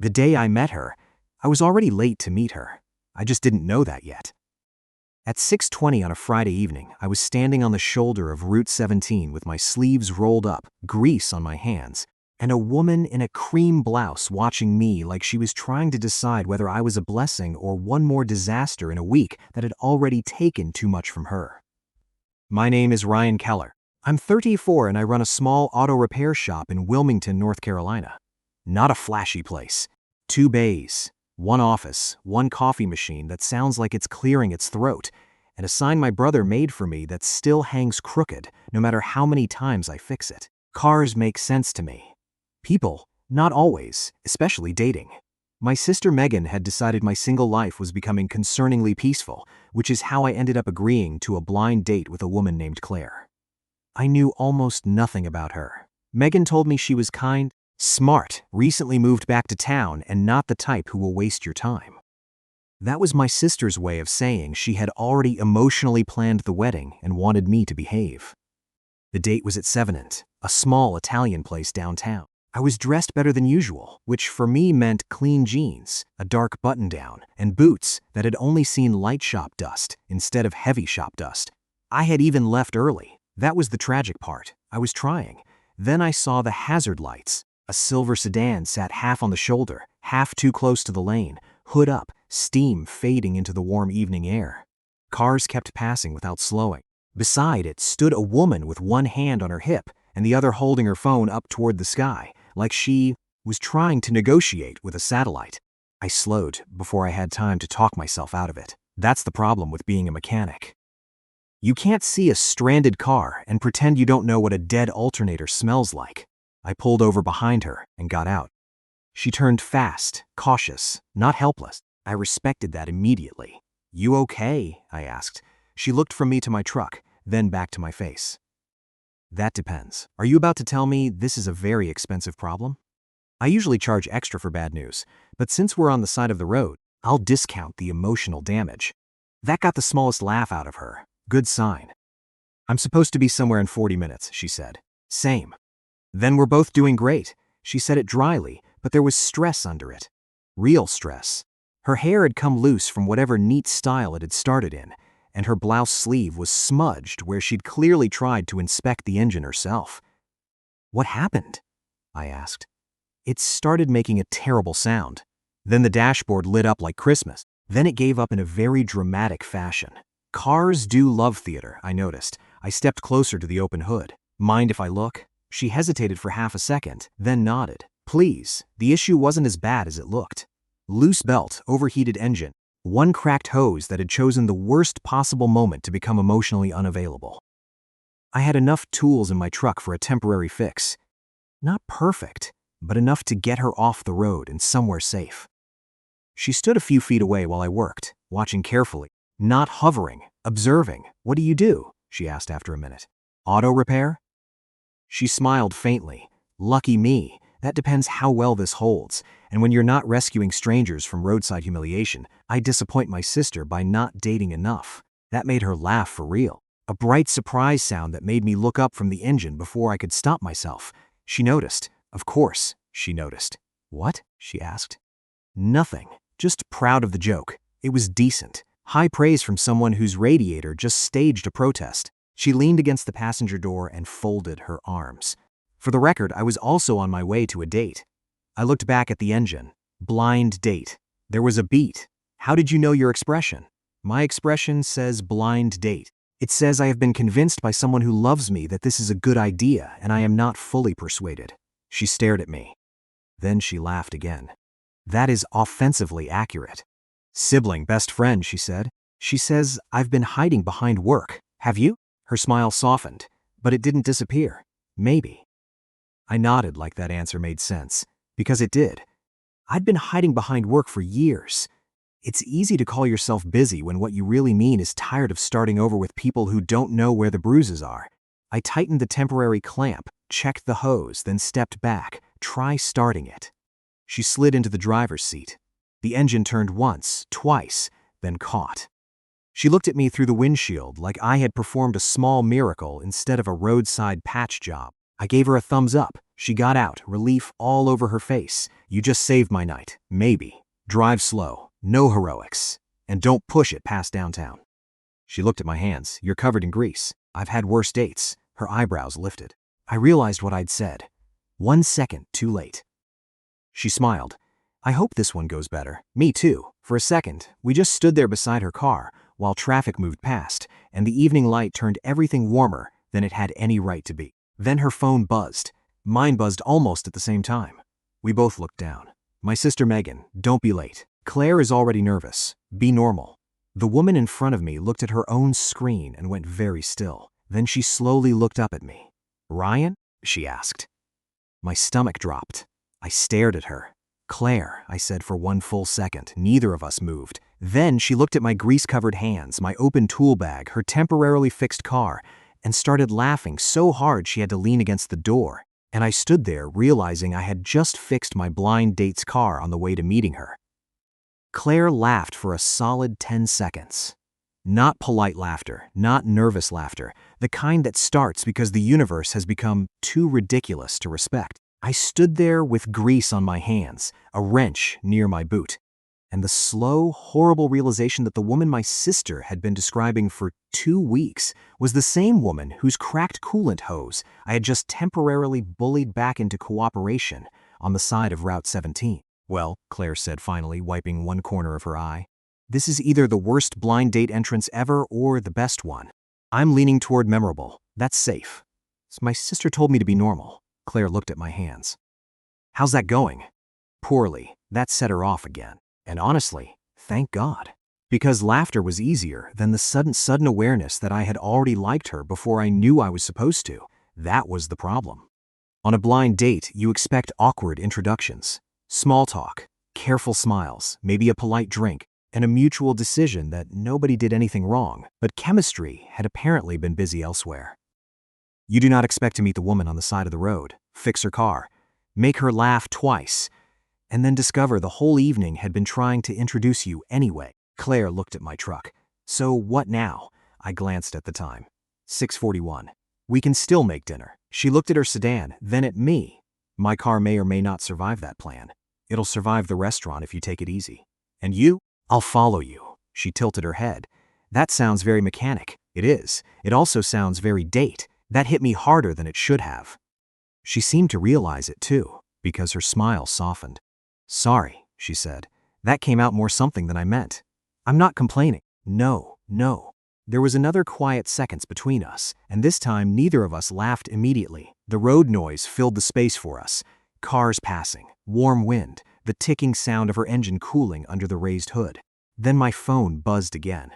The day I met her, I was already late to meet her. I just didn't know that yet. At 6:20 on a Friday evening, I was standing on the shoulder of Route 17 with my sleeves rolled up, grease on my hands, and a woman in a cream blouse watching me like she was trying to decide whether I was a blessing or one more disaster in a week that had already taken too much from her. My name is Ryan Keller. I'm 34 and I run a small auto repair shop in Wilmington, North Carolina. Not a flashy place. 2 bays, 1 office, 1 coffee machine that sounds like it's clearing its throat, and a sign my brother made for me that still hangs crooked no matter how many times I fix it. Cars make sense to me. People, not always, especially dating. My sister Megan had decided my single life was becoming concerningly peaceful, which is how I ended up agreeing to a blind date with a woman named Claire. I knew almost nothing about her. Megan told me she was kind, smart, recently moved back to town, and not the type who will waste your time. That was my sister's way of saying she had already emotionally planned the wedding and wanted me to behave. The date was at Sevenant, a small Italian place downtown. I was dressed better than usual, which for me meant clean jeans, a dark button-down, and boots that had only seen light shop dust instead of heavy shop dust. I had even left early. That was the tragic part. I was trying. Then I saw the hazard lights. A silver sedan sat half on the shoulder, half too close to the lane, hood up, steam fading into the warm evening air. Cars kept passing without slowing. Beside it stood a woman with one hand on her hip and the other holding her phone up toward the sky, like she was trying to negotiate with a satellite. I slowed before I had time to talk myself out of it. That's the problem with being a mechanic. You can't see a stranded car and pretend you don't know what a dead alternator smells like. I pulled over behind her and got out. She turned fast, cautious, not helpless. I respected that immediately. "You okay?" I asked. She looked from me to my truck, then back to my face. "That depends. Are you about to tell me this is a very expensive problem?" I usually charge extra for bad news, but since we're on the side of the road, I'll discount the emotional damage. That got the smallest laugh out of her. Good sign. "I'm supposed to be somewhere in 40 minutes, she said. "Same." "Then we're both doing great." She said it dryly, but there was stress under it. Real stress. Her hair had come loose from whatever neat style it had started in, and her blouse sleeve was smudged where she'd clearly tried to inspect the engine herself. "What happened?" I asked. "It started making a terrible sound. Then the dashboard lit up like Christmas. Then it gave up in a very dramatic fashion. Cars do love theater, I noticed. I stepped closer to the open hood. "Mind if I look?" She hesitated for half a second, then nodded. "Please, the issue wasn't as bad as it looked. Loose belt, overheated engine, one cracked hose that had chosen the worst possible moment to become emotionally unavailable." I had enough tools in my truck for a temporary fix. Not perfect, but enough to get her off the road and somewhere safe. She stood a few feet away while I worked, watching carefully, not hovering, observing. "What do?" she asked after a minute. "Auto repair?" She smiled faintly. "Lucky me. That depends how well this holds. And when you're not rescuing strangers from roadside humiliation, I disappoint my sister by not dating enough." That made her laugh for real. A bright surprise sound that made me look up from the engine before I could stop myself. She noticed. Of course, she noticed. "What?" she asked. "Nothing. Just proud of the joke. It was decent. High praise from someone whose radiator just staged a protest." She leaned against the passenger door and folded her arms. For the record, I was also on my way to a date. I looked back at the engine. Blind date. There was a beat. "How did you know your expression?" My expression says blind date. It says I have been convinced by someone who loves me that this is a good idea and I am not fully persuaded. She stared at me. Then she laughed again. "That is offensively accurate." "Sibling, best friend," she said. "She says I've been hiding behind work. Have you?" Her smile softened, but it didn't disappear. "Maybe." I nodded like that answer made sense, because it did. I'd been hiding behind work for years. It's easy to call yourself busy when what you really mean is tired of starting over with people who don't know where the bruises are. I tightened the temporary clamp, checked the hose, then stepped back. "Try starting it." She slid into the driver's seat. The engine turned once, twice, then caught. She looked at me through the windshield like I had performed a small miracle instead of a roadside patch job. I gave her a thumbs up, She got out, relief all over her face. You just saved my night. Maybe. Drive slow. No heroics. And don't push it past downtown. She looked at my hands. You're covered in grease. I've had worse dates. Her eyebrows lifted. I realized what I'd said. 1 second too late. She smiled. I hope this one goes better. Me too. For a second, we just stood there beside her car while traffic moved past, and the evening light turned everything warmer than it had any right to be. Then her phone buzzed. Mine buzzed almost at the same time. We both looked down. My sister Megan, don't be late. Claire is already nervous. Be normal. The woman in front of me looked at her own screen and went very still. Then she slowly looked up at me. Ryan? She asked. My stomach dropped. I stared at her. Claire, I said for 1 full second. Neither of us moved. Then she looked at my grease-covered hands, my open tool bag, her temporarily fixed car, and started laughing so hard she had to lean against the door. And I stood there realizing I had just fixed my blind date's car on the way to meeting her. Claire laughed for a solid 10 seconds. Not polite laughter, not nervous laughter, the kind that starts because the universe has become too ridiculous to respect. I stood there with grease on my hands, a wrench near my boot, and the slow, horrible realization that the woman my sister had been describing for 2 weeks was the same woman whose cracked coolant hose I had just temporarily bullied back into cooperation on the side of Route 17. Well, Claire said finally, wiping one corner of her eye, this is either the worst blind date entrance ever or the best one. I'm leaning toward memorable. That's safe. So my sister told me to be normal. Claire looked at my hands. How's that going? Poorly. That set her off again. And honestly, thank God. Because laughter was easier than the sudden awareness that I had already liked her before I knew I was supposed to. That was the problem. On a blind date, you expect awkward introductions, small talk, careful smiles, maybe a polite drink, and a mutual decision that nobody did anything wrong, but chemistry had apparently been busy elsewhere. You do not expect to meet the woman on the side of the road, fix her car, make her laugh twice, and then discover the whole evening had been trying to introduce you anyway. Claire looked at my truck. So what now? I glanced at the time. 6:41. We can still make dinner. She looked at her sedan, then at me. My car may or may not survive that plan. It'll survive the restaurant if you take it easy. And you? I'll follow you. She tilted her head. That sounds very mechanic. It is. It also sounds very date. That hit me harder than it should have. She seemed to realize it too, because her smile softened. Sorry, she said. That came out more something than I meant. I'm not complaining. No. There was another quiet seconds between us, and this time neither of us laughed immediately. The road noise filled the space for us. Cars passing, warm wind, the ticking sound of her engine cooling under the raised hood. Then my phone buzzed again.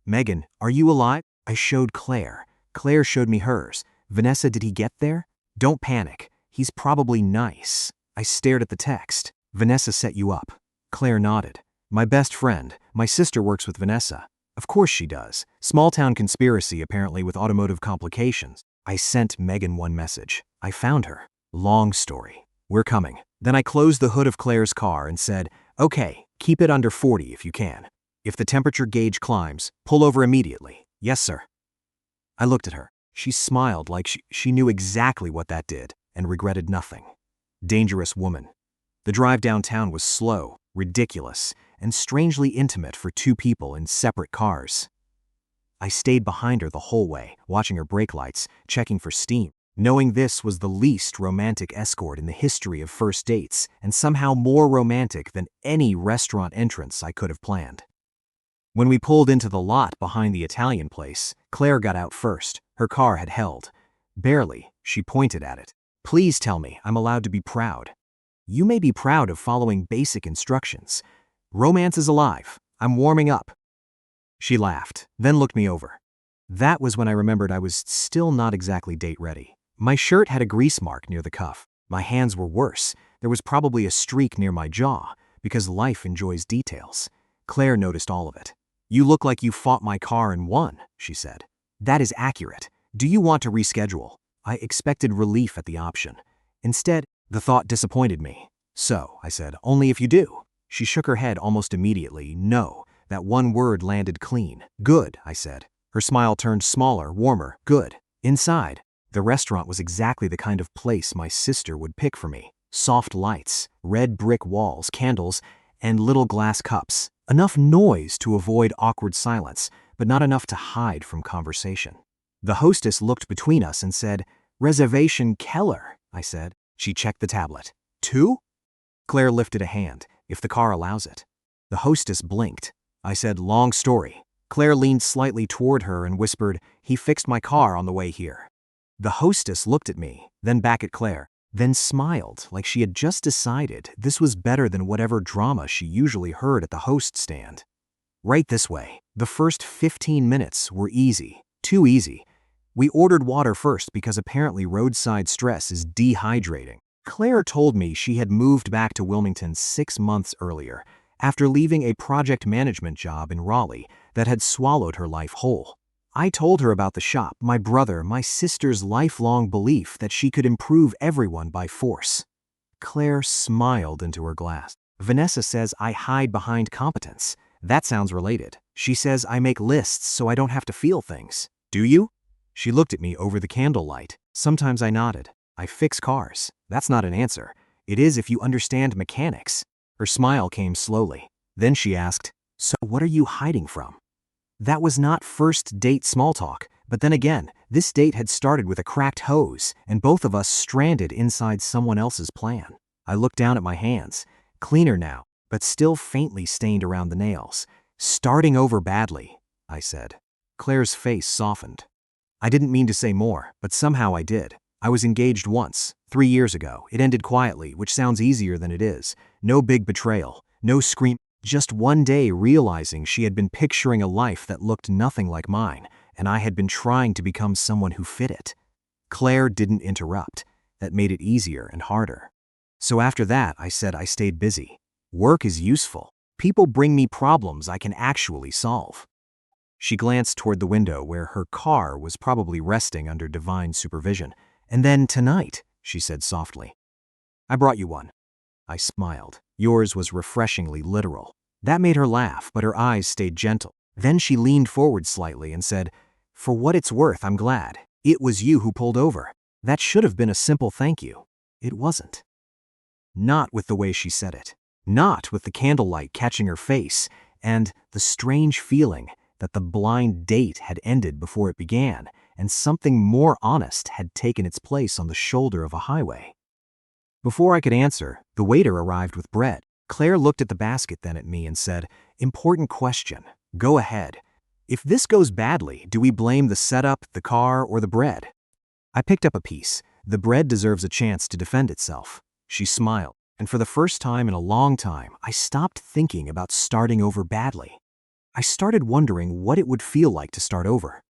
Megan, are you alive? I showed Claire. Claire showed me hers. Vanessa, did he get there? Don't panic. He's probably nice. I stared at the text. Vanessa set you up. Claire nodded. My best friend. My sister works with Vanessa. Of course she does. Small-town conspiracy apparently with automotive complications. I sent Megan one message. I found her. Long story. We're coming. Then I closed the hood of Claire's car and said, okay, keep it under 40 if you can. If the temperature gauge climbs, pull over immediately. Yes, sir. I looked at her. She smiled like she knew exactly what that did and regretted nothing. Dangerous woman. The drive downtown was slow, ridiculous, and strangely intimate for 2 people in separate cars. I stayed behind her the whole way, watching her brake lights, checking for steam, knowing this was the least romantic escort in the history of first dates and somehow more romantic than any restaurant entrance I could have planned. When we pulled into the lot behind the Italian place, Claire got out first. Her car had held. Barely, she pointed at it. Please tell me I'm allowed to be proud. You may be proud of following basic instructions. Romance is alive. I'm warming up. She laughed, then looked me over. That was when I remembered I was still not exactly date ready. My shirt had a grease mark near the cuff. My hands were worse. There was probably a streak near my jaw, because life enjoys details. Claire noticed all of it. You look like you fought my car and won, she said. That is accurate. Do you want to reschedule? I expected relief at the option. Instead, the thought disappointed me. So, I said, only if you do. She shook her head almost immediately. No, that one word landed clean. Good, I said. Her smile turned smaller, warmer. Good. Inside. The restaurant was exactly the kind of place my sister would pick for me. Soft lights, red brick walls, candles, and little glass cups. Enough noise to avoid awkward silence, but not enough to hide from conversation. The hostess looked between us and said, "Reservation Keller," I said. She checked the tablet. "Two?" Claire lifted a hand, "If the car allows it." The hostess blinked. I said, "Long story." Claire leaned slightly toward her and whispered, "He fixed my car on the way here." The hostess looked at me, then back at Claire, then smiled like she had just decided this was better than whatever drama she usually heard at the host stand. "Right this way." The first 15 minutes were easy, too easy. We ordered water first because apparently roadside stress is dehydrating. Claire told me she had moved back to Wilmington 6 months earlier, after leaving a project management job in Raleigh that had swallowed her life whole. I told her about the shop, my brother, my sister's lifelong belief that she could improve everyone by force. Claire smiled into her glass. "Vanessa says I hide behind competence. That sounds related. She says I make lists so I don't have to feel things. Do you?" She looked at me over the candlelight. Sometimes I nodded. "I fix cars." "That's not an answer." "It is if you understand mechanics." Her smile came slowly. Then she asked, "So what are you hiding from?" That was not first date small talk, but then again, this date had started with a cracked hose, and both of us stranded inside someone else's plan. I looked down at my hands, cleaner now, but still faintly stained around the nails. "Starting over badly," I said. Claire's face softened. I didn't mean to say more, but somehow I did. I was engaged once, 3 years ago. It ended quietly, which sounds easier than it is. No big betrayal, no scream. Just one day realizing she had been picturing a life that looked nothing like mine, and I had been trying to become someone who fit it. Claire didn't interrupt. That made it easier and harder. So after that, I said I stayed busy. Work is useful. People bring me problems I can actually solve. She glanced toward the window where her car was probably resting under divine supervision. "And then tonight," she said softly, "I brought you one." I smiled. Yours was refreshingly literal. That made her laugh, but her eyes stayed gentle. Then she leaned forward slightly and said, "For what it's worth, I'm glad. It was you who pulled over. That should have been a simple thank you." It wasn't. Not with the way she said it. Not with the candlelight catching her face, and the strange feeling that the blind date had ended before it began, and something more honest had taken its place on the shoulder of a highway. Before I could answer, the waiter arrived with bread. Claire looked at the basket, then at me, and said, "Important question. Go ahead. If this goes badly, do we blame the setup, the car, or the bread?" I picked up a piece. The bread deserves a chance to defend itself. She smiled, and for the first time in a long time, I stopped thinking about starting over badly. I started wondering what it would feel like to start over.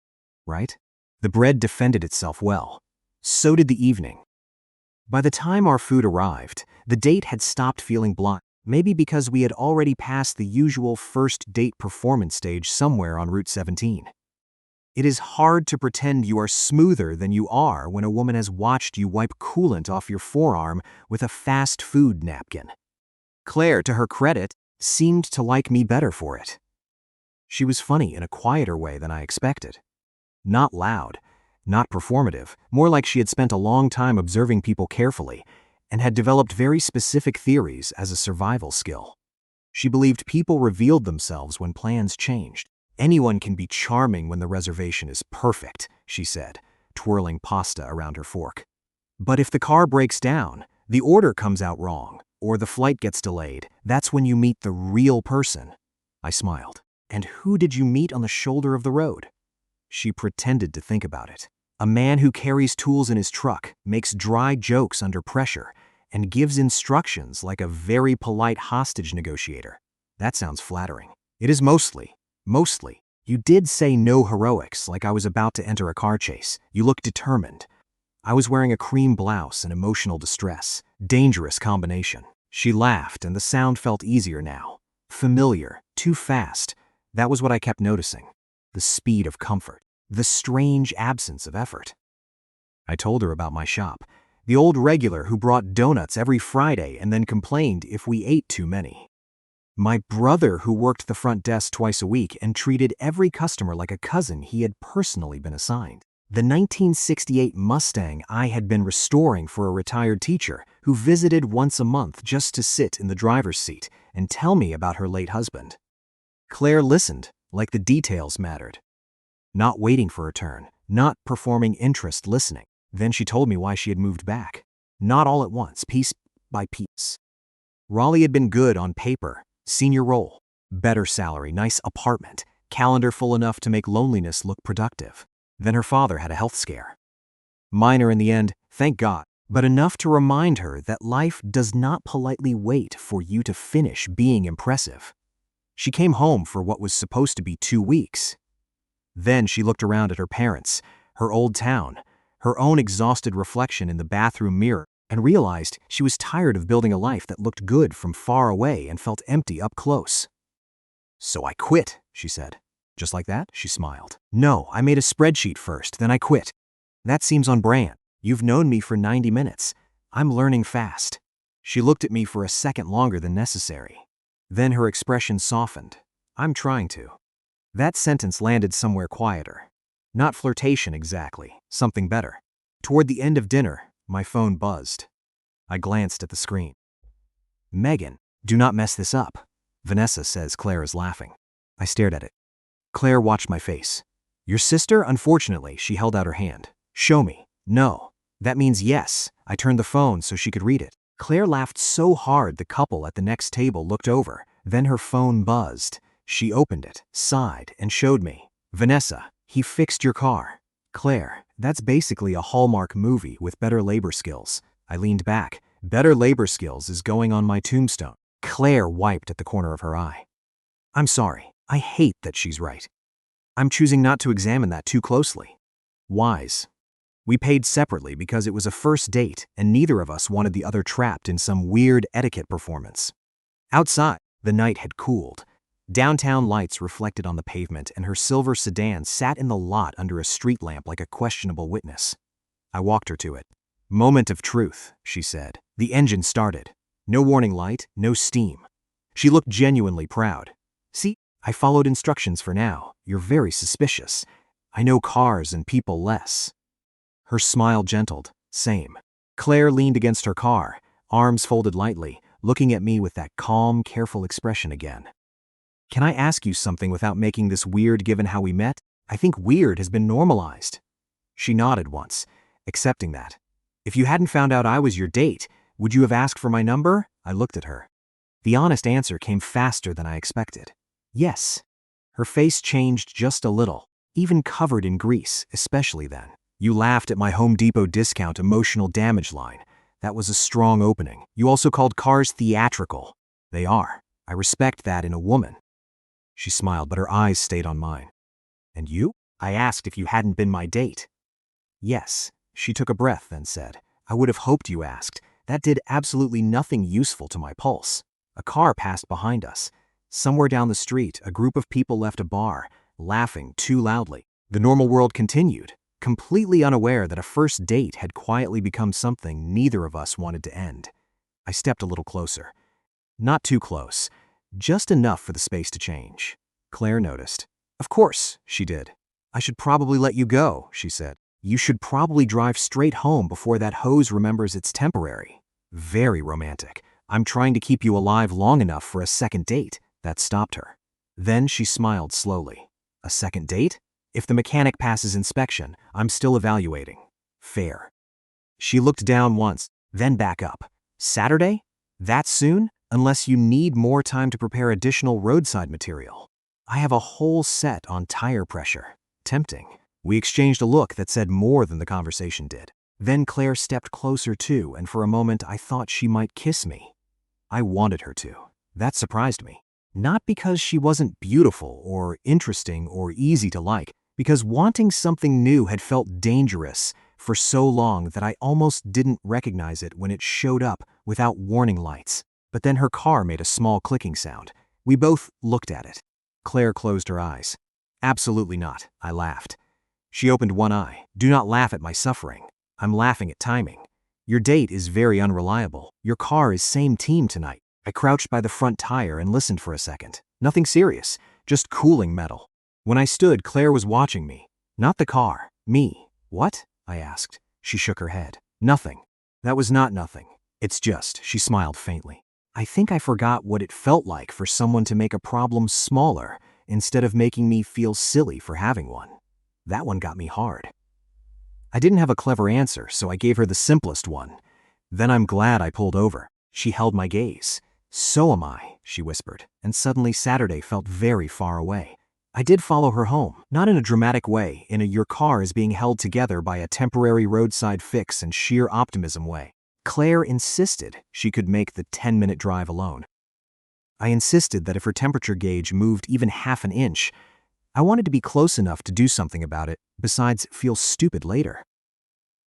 Right? The bread defended itself well. So did the evening. By the time our food arrived, the date had stopped feeling blunt, maybe because we had already passed the usual first date performance stage somewhere on Route 17. It is hard to pretend you are smoother than you are when a woman has watched you wipe coolant off your forearm with a fast food napkin. Claire, to her credit, seemed to like me better for it. She was funny in a quieter way than I expected. Not loud, not performative, more like she had spent a long time observing people carefully and had developed very specific theories as a survival skill. She believed people revealed themselves when plans changed. "Anyone can be charming when the reservation is perfect," she said, twirling pasta around her fork. "But if the car breaks down, the order comes out wrong, or the flight gets delayed, that's when you meet the real person." I smiled. "And who did you meet on the shoulder of the road?" She pretended to think about it. "A man who carries tools in his truck, makes dry jokes under pressure, and gives instructions like a very polite hostage negotiator." That sounds flattering. It is mostly. You did say no heroics, like I was about to enter a car chase. You looked determined. I was wearing a cream blouse and emotional distress. Dangerous combination. She laughed, and the sound felt easier now. Familiar, too fast. That was what I kept noticing. The speed of comfort. The strange absence of effort. I told her about my shop. The old regular who brought donuts every Friday and then complained if we ate too many. My brother who worked the front desk twice a week and treated every customer like a cousin he had personally been assigned. The 1968 Mustang I had been restoring for a retired teacher who visited once a month just to sit in the driver's seat and tell me about her late husband. Claire listened, like the details mattered. Not waiting for a turn, not performing interest listening. Then she told me why she had moved back. Not all at once, piece by piece. Raleigh had been good on paper, senior role, better salary, nice apartment, calendar full enough to make loneliness look productive. Then her father had a health scare. Minor in the end, thank God, but enough to remind her that life does not politely wait for you to finish being impressive. She came home for what was supposed to be 2 weeks. Then she looked around at her parents, her old town, her own exhausted reflection in the bathroom mirror, and realized she was tired of building a life that looked good from far away and felt empty up close. "So I quit," she said. "Just like that?" She smiled. "No, I made a spreadsheet first, then I quit. That seems on brand. You've known me for 90 minutes. I'm learning fast." She looked at me for a second longer than necessary. Then her expression softened. "I'm trying to." That sentence landed somewhere quieter. Not flirtation exactly, something better. Toward the end of dinner, my phone buzzed. I glanced at the screen. "Megan, do not mess this up. Vanessa says Claire is laughing." I stared at it. Claire watched my face. "Your sister?" Unfortunately, she held out her hand. "Show me." "No." "That means yes." I turned the phone so she could read it. Claire laughed so hard the couple at the next table looked over. Then her phone buzzed. She opened it, sighed, and showed me. "Vanessa, he fixed your car." "Claire, that's basically a Hallmark movie with better labor skills." I leaned back. "Better labor skills is going on my tombstone." Claire wiped at the corner of her eye. "I'm sorry. I hate that she's right. I'm choosing not to examine that too closely." Wise. We paid separately because it was a first date and neither of us wanted the other trapped in some weird etiquette performance. Outside, the night had cooled. Downtown lights reflected on the pavement and her silver sedan sat in the lot under a street lamp like a questionable witness. I walked her to it. "Moment of truth," she said. The engine started. No warning light, no steam. She looked genuinely proud. "See, I followed instructions for now. You're very suspicious. I know cars and people less." Her smile gentled. "Same." Claire leaned against her car, arms folded lightly, looking at me with that calm, careful expression again. "Can I ask you something without making this weird given how we met? I think weird has been normalized." She nodded once, accepting that. "If you hadn't found out I was your date, would you have asked for my number?" I looked at her. The honest answer came faster than I expected. "Yes." Her face changed just a little, even covered in grease, especially then. "You laughed at my Home Depot discount emotional damage line. That was a strong opening. You also called cars theatrical." "They are. I respect that in a woman." She smiled, but her eyes stayed on mine. "And you?" I asked if you hadn't been my date. "Yes." She took a breath, then said, "I would have hoped you asked. That did absolutely nothing useful to my pulse." A car passed behind us. Somewhere down the street, a group of people left a bar, laughing too loudly. The normal world continued, completely unaware that a first date had quietly become something neither of us wanted to end. I stepped a little closer. Not too close, just enough for the space to change. Claire noticed. "Of course," she did. "I should probably let you go," she said. "You should probably drive straight home before that hose remembers it's temporary." Very romantic. "I'm trying to keep you alive long enough for a second date." That stopped her. Then she smiled slowly. "A second date? If the mechanic passes inspection, I'm still evaluating." "Fair." She looked down once, then back up. "Saturday? That soon? Unless you need more time to prepare additional roadside material." "I have a whole set on tire pressure." Tempting. We exchanged a look that said more than the conversation did. Then Claire stepped closer too, and for a moment I thought she might kiss me. I wanted her to. That surprised me. Not because she wasn't beautiful or interesting or easy to like, because wanting something new had felt dangerous for so long that I almost didn't recognize it when it showed up without warning lights. But then her car made a small clicking sound. We both looked at it. Claire closed her eyes. "Absolutely not," I laughed. She opened one eye. "Do not laugh at my suffering. I'm laughing at timing. Your date is very unreliable. Your car is same team tonight." I crouched by the front tire and listened for a second. Nothing serious, just cooling metal. When I stood, Claire was watching me. Not the car, me. What? I asked. She shook her head. Nothing. That was not nothing. It's just, she smiled faintly. I think I forgot what it felt like for someone to make a problem smaller instead of making me feel silly for having one. That one got me hard. I didn't have a clever answer, so I gave her the simplest one. Then I'm glad I pulled over. She held my gaze. So am I, she whispered, and suddenly Saturday felt very far away. I did follow her home, not in a dramatic way, in a your car is being held together by a temporary roadside fix and sheer optimism way. Claire insisted she could make the 10-minute drive alone. I insisted that if her temperature gauge moved even half an inch, I wanted to be close enough to do something about it, besides feel stupid later.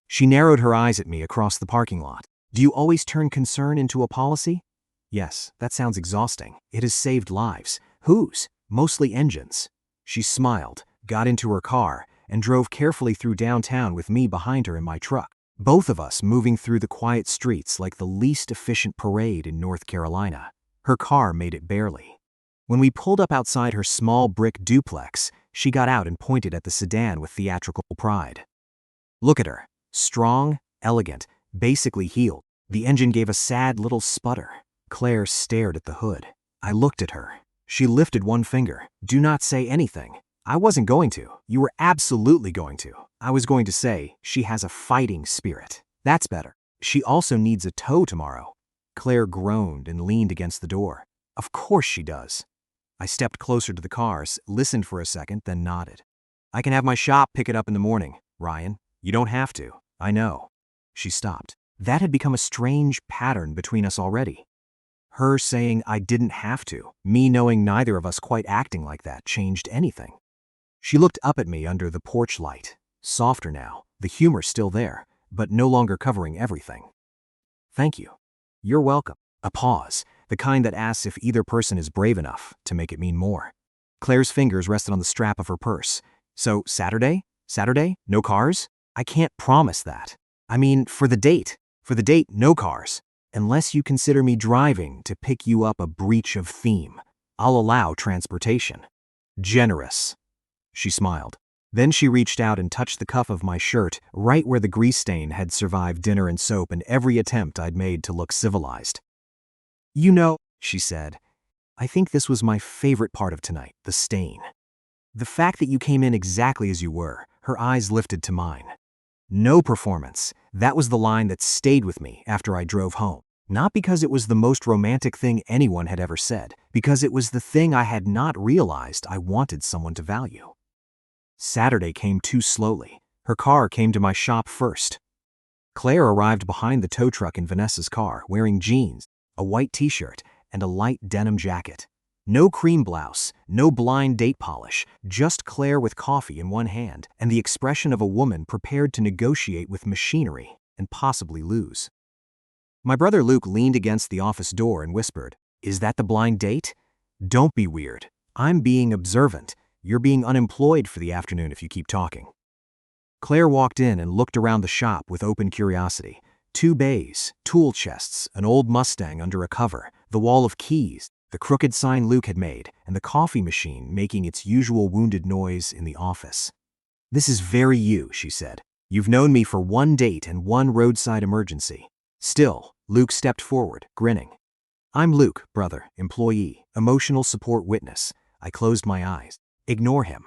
She narrowed her eyes at me across the parking lot. Do you always turn concern into a policy? Yes, that sounds exhausting. It has saved lives. Whose? Mostly engines. She smiled, got into her car, and drove carefully through downtown with me behind her in my truck. Both of us moving through the quiet streets like the least efficient parade in North Carolina. Her car made it barely. When we pulled up outside her small brick duplex, she got out and pointed at the sedan with theatrical pride. Look at her. Strong, elegant, basically healed. The engine gave a sad little sputter. Claire stared at the hood. I looked at her. She lifted one finger. Do not say anything. I wasn't going to. You were absolutely going to. I was going to say, she has a fighting spirit. That's better. She also needs a tow tomorrow. Claire groaned and leaned against the door. Of course she does. I stepped closer to the cars, listened for a second, then nodded. I can have my shop pick it up in the morning, Ryan. You don't have to. I know. She stopped. That had become a strange pattern between us already. Her saying I didn't have to, me knowing neither of us quite acting like that changed anything. She looked up at me under the porch light. Softer now, the humor still there, but no longer covering everything. Thank you. You're welcome. A pause, the kind that asks if either person is brave enough to make it mean more. Claire's fingers rested on the strap of her purse. So, Saturday? Saturday? No cars? I can't promise that. I mean, for the date, no cars. Unless you consider me driving to pick you up a breach of theme, I'll allow transportation. Generous. She smiled. Then she reached out and touched the cuff of my shirt right where the grease stain had survived dinner and soap and every attempt I'd made to look civilized. You know, she said, I think this was my favorite part of tonight, the stain. The fact that you came in exactly as you were, her eyes lifted to mine. No performance. That was the line that stayed with me after I drove home. Not because it was the most romantic thing anyone had ever said, because it was the thing I had not realized I wanted someone to value. Saturday came too slowly. Her car came to my shop first. Claire arrived behind the tow truck in Vanessa's car, wearing jeans, a white t-shirt, and a light denim jacket. No cream blouse, no blind date polish, just Claire with coffee in one hand and the expression of a woman prepared to negotiate with machinery and possibly lose. My brother Luke leaned against the office door and whispered, Is that the blind date? Don't be weird. I'm being observant. You're being unemployed for the afternoon if you keep talking. Claire walked in and looked around the shop with open curiosity. 2 bays, tool chests, an old Mustang under a cover, the wall of keys, the crooked sign Luke had made, and the coffee machine making its usual wounded noise in the office. This is very you, she said. You've known me for 1 date and 1 roadside emergency. Still, Luke stepped forward, grinning. I'm Luke, brother, employee, emotional support witness. I closed my eyes. Ignore him.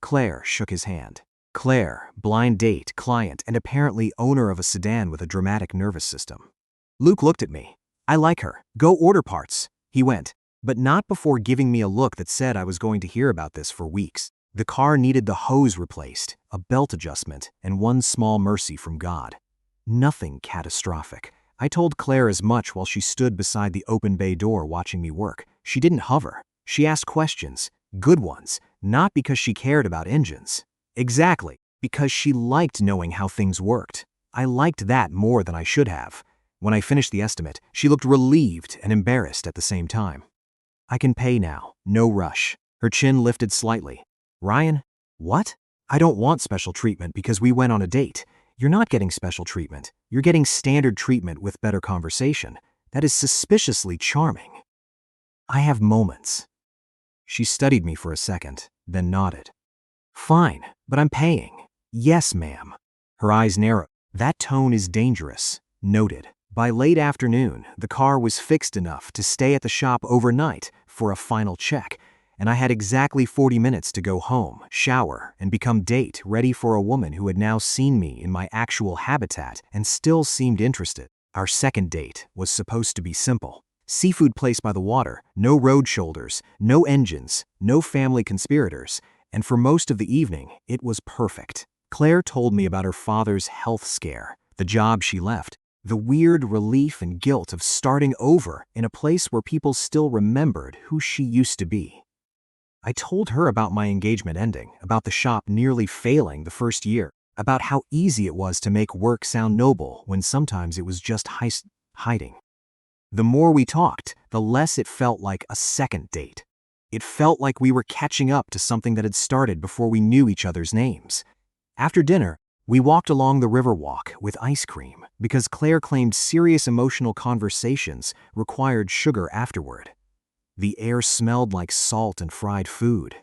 Claire shook his hand. Claire, blind date, client, and apparently owner of a sedan with a dramatic nervous system. Luke looked at me. I like her. Go order parts. He went, but not before giving me a look that said I was going to hear about this for weeks. The car needed the hose replaced, a belt adjustment, and 1 small mercy from God. Nothing catastrophic. I told Claire as much while she stood beside the open bay door watching me work. She didn't hover. She asked questions, good ones, not because she cared about engines. Exactly, because she liked knowing how things worked. I liked that more than I should have. When I finished the estimate, she looked relieved and embarrassed at the same time. I can pay now, no rush. Her chin lifted slightly. Ryan, what? I don't want special treatment because we went on a date. You're not getting special treatment. You're getting standard treatment with better conversation. That is suspiciously charming. I have moments. She studied me for a second, then nodded. Fine, but I'm paying. Yes, ma'am. Her eyes narrowed. That tone is dangerous. Noted. By late afternoon, the car was fixed enough to stay at the shop overnight for a final check, and I had exactly 40 minutes to go home, shower, and become date ready for a woman who had now seen me in my actual habitat and still seemed interested. Our second date was supposed to be simple. Seafood place by the water, no road shoulders, no engines, no family conspirators, and for most of the evening, it was perfect. Claire told me about her father's health scare, the job she left, the weird relief and guilt of starting over in a place where people still remembered who she used to be. I told her about my engagement ending, about the shop nearly failing the first year, about how easy it was to make work sound noble when sometimes it was just hiding. The more we talked, the less it felt like a second date. It felt like we were catching up to something that had started before we knew each other's names. After dinner, we walked along the Riverwalk with ice cream because Claire claimed serious emotional conversations required sugar afterward. The air smelled like salt and fried food.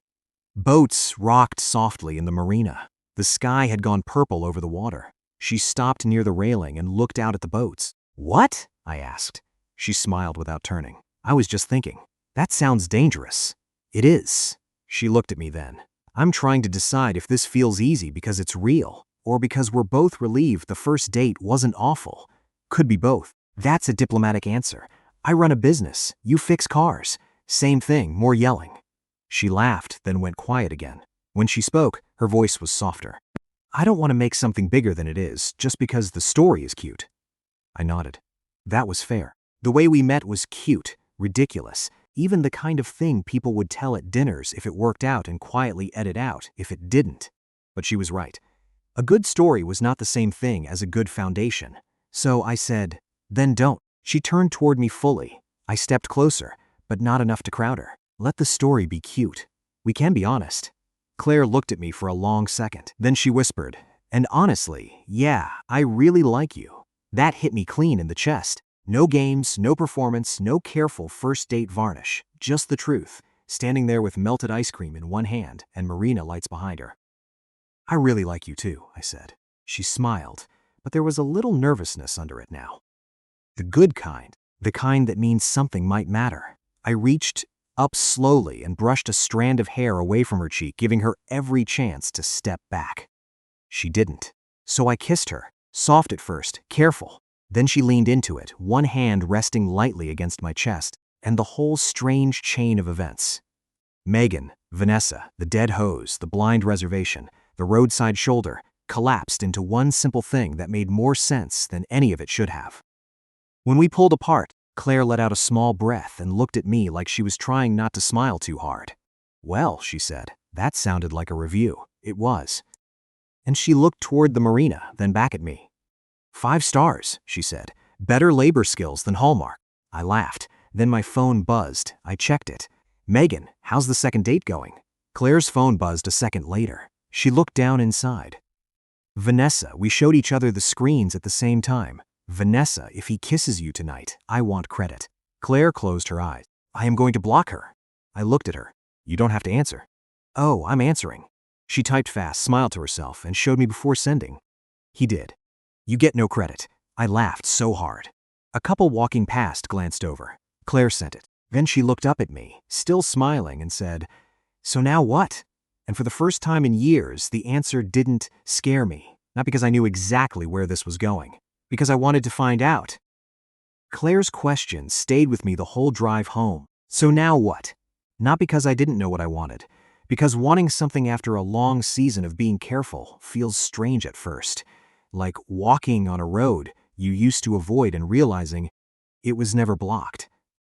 Boats rocked softly in the marina. The sky had gone purple over the water. She stopped near the railing and looked out at the boats. "What?" I asked. She smiled without turning. "I was just thinking. That sounds dangerous." "It is." She looked at me then. "I'm trying to decide if this feels easy because it's real, or because we're both relieved the first date wasn't awful. Could be both. That's a diplomatic answer. I run a business. You fix cars. Same thing, more yelling." She laughed, then went quiet again. When she spoke, her voice was softer. "I don't want to make something bigger than it is, just because the story is cute." I nodded. That was fair. The way we met was cute, ridiculous, even the kind of thing people would tell at dinners if it worked out and quietly edit out if it didn't. But she was right. A good story was not the same thing as a good foundation. So I said, "Then don't." She turned toward me fully. I stepped closer, but not enough to crowd her. "Let the story be cute. We can be honest." Claire looked at me for a long second. Then she whispered, "And honestly, yeah, I really like you." That hit me clean in the chest. No games, no performance, no careful first date varnish. Just the truth, standing there with melted ice cream in one hand and marina lights behind her. "I really like you too," I said. She smiled, but there was a little nervousness under it now. The good kind, the kind that means something might matter. I reached up slowly and brushed a strand of hair away from her cheek, giving her every chance to step back. She didn't. So I kissed her, soft at first, careful. Then she leaned into it, one hand resting lightly against my chest, and the whole strange chain of events. Megan, Vanessa, the dead hose, the blind reservation, the roadside shoulder, collapsed into one simple thing that made more sense than any of it should have. When we pulled apart, Claire let out a small breath and looked at me like she was trying not to smile too hard. "Well," she said, "that sounded like a review." It was. And she looked toward the marina, then back at me. "5 stars," she said. "Better labor skills than Hallmark." I laughed. Then my phone buzzed. I checked it. "Megan, how's the second date going?" Claire's phone buzzed a second later. She looked down inside. "Vanessa, we showed each other the screens at the same time. Vanessa, if he kisses you tonight, I want credit." Claire closed her eyes. "I am going to block her." I looked at her. "You don't have to answer." "Oh, I'm answering." She typed fast, smiled to herself, and showed me before sending. He did. "You get no credit." I laughed so hard. A couple walking past glanced over. Claire sent it. Then she looked up at me, still smiling, and said, "So now what?" And for the first time in years, the answer didn't scare me. Not because I knew exactly where this was going. Because I wanted to find out. Claire's question stayed with me the whole drive home. So now what? Not because I didn't know what I wanted. Because wanting something after a long season of being careful feels strange at first. Like walking on a road you used to avoid and realizing it was never blocked.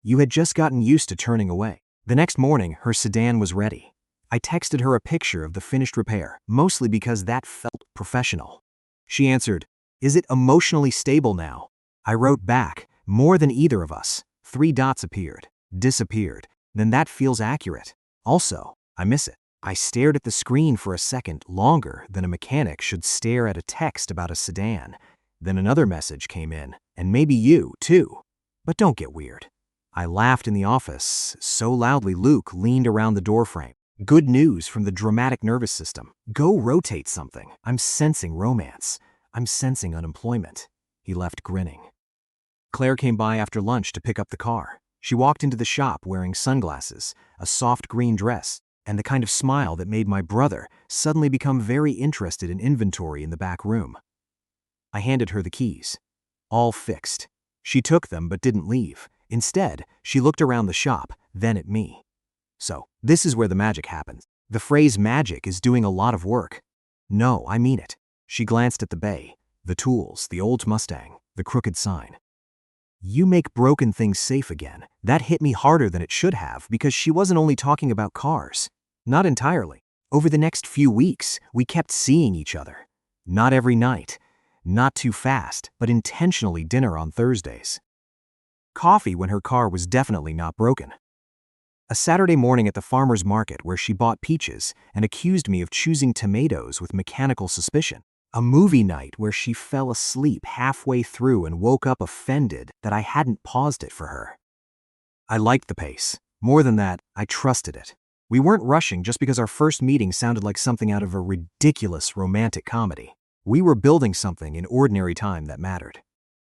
You had just gotten used to turning away. The next morning, her sedan was ready. I texted her a picture of the finished repair, mostly because that felt professional. She answered, "Is it emotionally stable now?" I wrote back, "More than either of us." 3 dots appeared, disappeared. Then that feels accurate. Also, I miss it. I stared at the screen for a second, longer than a mechanic should stare at a text about a sedan. Then another message came in, and maybe you, too. But don't get weird. I laughed in the office, so loudly Luke leaned around the doorframe. Good news from the dramatic nervous system. Go rotate something. I'm sensing romance. I'm sensing unemployment. He left grinning. Claire came by after lunch to pick up the car. She walked into the shop wearing sunglasses, a soft green dress, and the kind of smile that made my brother suddenly become very interested in inventory in the back room. I handed her the keys. All fixed. She took them but didn't leave. Instead, she looked around the shop, then at me. So, this is where the magic happens. The phrase magic is doing a lot of work. No, I mean it. She glanced at the bay, the tools, the old Mustang, the crooked sign. You make broken things safe again. That hit me harder than it should have because she wasn't only talking about cars. Not entirely. Over the next few weeks, we kept seeing each other. Not every night. Not too fast, but intentionally dinner on Thursdays. Coffee when her car was definitely not broken. A Saturday morning at the farmer's market where she bought peaches and accused me of choosing tomatoes with mechanical suspicion. A movie night where she fell asleep halfway through and woke up offended that I hadn't paused it for her. I liked the pace. More than that, I trusted it. We weren't rushing just because our first meeting sounded like something out of a ridiculous romantic comedy. We were building something in ordinary time that mattered.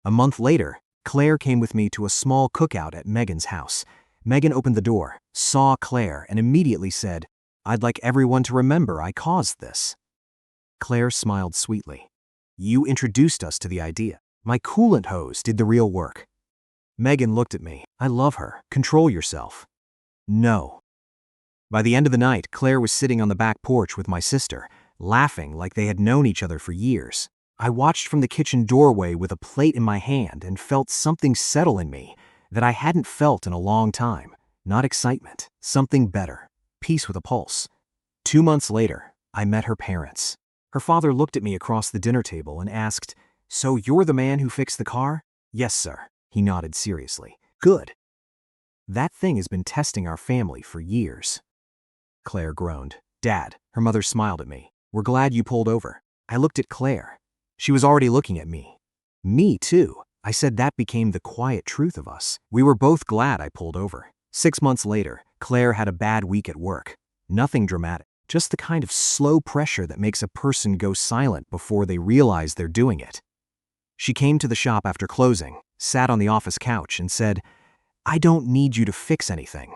A month later, Claire came with me to a small cookout at Megan's house. Megan opened the door, saw Claire, and immediately said, "I'd like everyone to remember I caused this." Claire smiled sweetly. "You introduced us to the idea. My coolant hose did the real work." Megan looked at me. "I love her. Control yourself." No. By the end of the night, Claire was sitting on the back porch with my sister, laughing like they had known each other for years. I watched from the kitchen doorway with a plate in my hand and felt something settle in me that I hadn't felt in a long time. Not excitement, something better. Peace with a pulse. 2 months later, I met her parents. Her father looked at me across the dinner table and asked, "So you're the man who fixed the car?" "Yes, sir." He nodded seriously. "Good. That thing has been testing our family for years." Claire groaned. "Dad," her mother smiled at me. "We're glad you pulled over." I looked at Claire. She was already looking at me. "Me too." I said that became the quiet truth of us. We were both glad I pulled over. 6 months later, Claire had a bad week at work. Nothing dramatic, just the kind of slow pressure that makes a person go silent before they realize they're doing it. She came to the shop after closing, sat on the office couch, and said, "I don't need you to fix anything."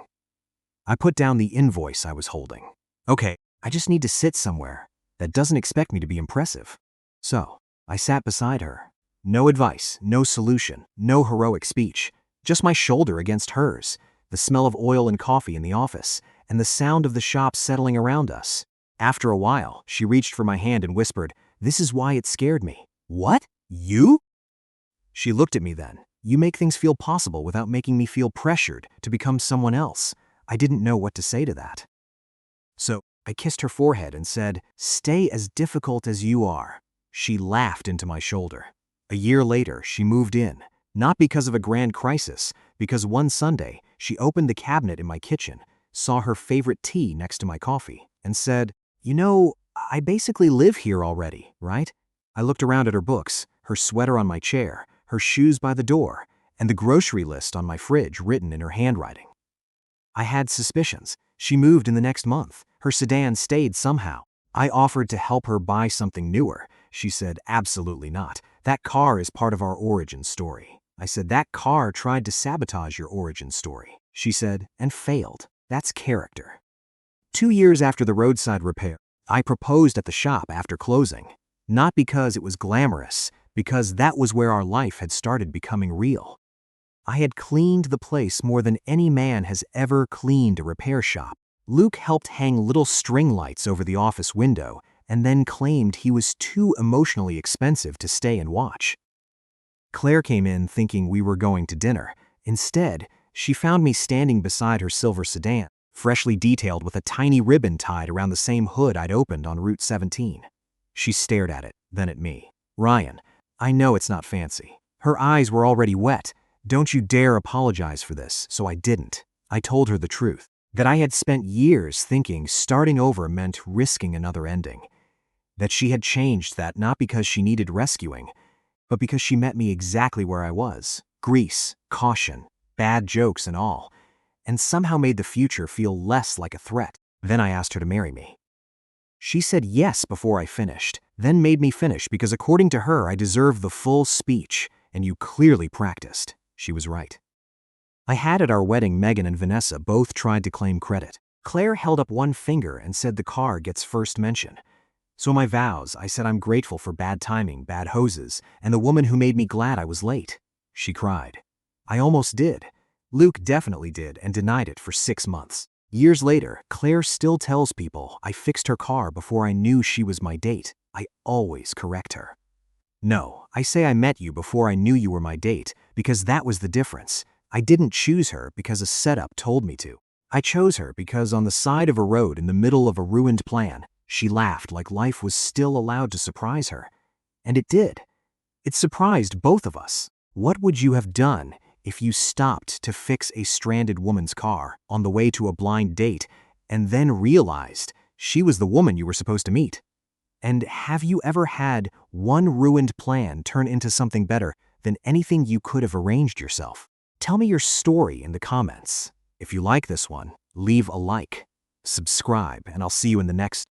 I put down the invoice I was holding. "Okay, I just need to sit somewhere that doesn't expect me to be impressive." So, I sat beside her. No advice, no solution, no heroic speech. Just my shoulder against hers, the smell of oil and coffee in the office, and the sound of the shop settling around us. After a while, she reached for my hand and whispered, "This is why it scared me." "What? You?" She looked at me then. "You make things feel possible without making me feel pressured to become someone else." I didn't know what to say to that. So, I kissed her forehead and said, "Stay as difficult as you are." She laughed into my shoulder. A year later, she moved in, not because of a grand crisis, because one Sunday, she opened the cabinet in my kitchen, saw her favorite tea next to my coffee, and said, "You know, I basically live here already, right?" I looked around at her books, her sweater on my chair, her shoes by the door, and the grocery list on my fridge written in her handwriting. I had suspicions. She moved in the next month. Her sedan stayed somehow. I offered to help her buy something newer. She said, "Absolutely not. That car is part of our origin story." I said, "That car tried to sabotage your origin story." She said, "And failed. That's character." 2 years after the roadside repair, I proposed at the shop after closing. Not because it was glamorous, because that was where our life had started becoming real. I had cleaned the place more than any man has ever cleaned a repair shop. Luke helped hang little string lights over the office window and then claimed he was too emotionally expensive to stay and watch. Claire came in thinking we were going to dinner. Instead, she found me standing beside her silver sedan, freshly detailed with a tiny ribbon tied around the same hood I'd opened on Route 17. She stared at it, then at me. "Ryan, I know it's not fancy." Her eyes were already wet. "Don't you dare apologize for this," so I didn't. I told her the truth, that I had spent years thinking starting over meant risking another ending. That she had changed that not because she needed rescuing, but because she met me exactly where I was. Grease, caution, bad jokes and all, and somehow made the future feel less like a threat. Then I asked her to marry me. She said yes before I finished, then made me finish because according to her I deserved the full speech, and you clearly practiced. She was right. I had at our wedding Megan and Vanessa both tried to claim credit. Claire held up one finger and said the car gets first mention. So in my vows, I said I'm grateful for bad timing, bad hoses, and the woman who made me glad I was late. She cried. I almost did. Luke definitely did and denied it for 6 months. Years later, Claire still tells people I fixed her car before I knew she was my date. I always correct her. No, I say I met you before I knew you were my date, because that was the difference. I didn't choose her because a setup told me to. I chose her because on the side of a road in the middle of a ruined plan, she laughed like life was still allowed to surprise her. And it did. It surprised both of us. What would you have done if you stopped to fix a stranded woman's car on the way to a blind date and then realized she was the woman you were supposed to meet? And have you ever had one ruined plan turn into something better than anything you could have arranged yourself? Tell me your story in the comments. If you like this one, leave a like, subscribe, and I'll see you in the next